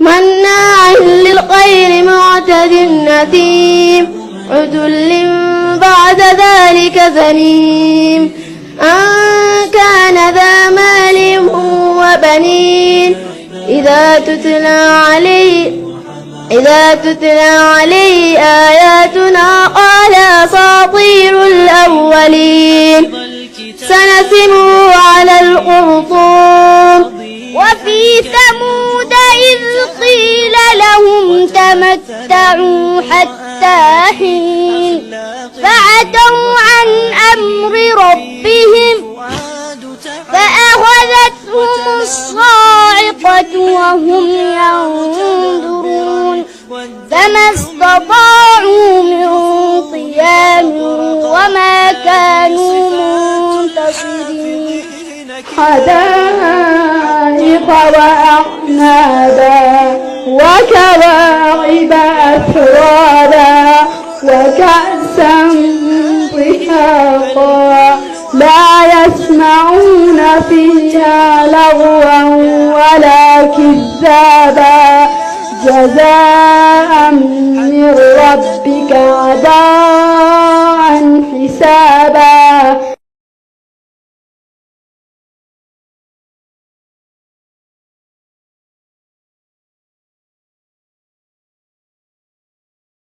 مناع للخير معتد أثيم عتل بعد ذلك زنيم أن كان ذا مال وبنين إذا تتلى عليه آياتنا قال أساطير الأولين سنسمه على الخرطوم وفي ثمود إذ قيل لهم تمتعوا حتى حين فعتوا عن أمر ربهم فأخذتهم الصاعقة وهم ينظرون فما استطاعوا من قيام وما كانوا منتصرين حدائق وأعنابا وكواعب أترابا وكأسا ضحاقا لا يسمعون فيها لغوا ولا كذابا جزاء من ربك عطاء حسابا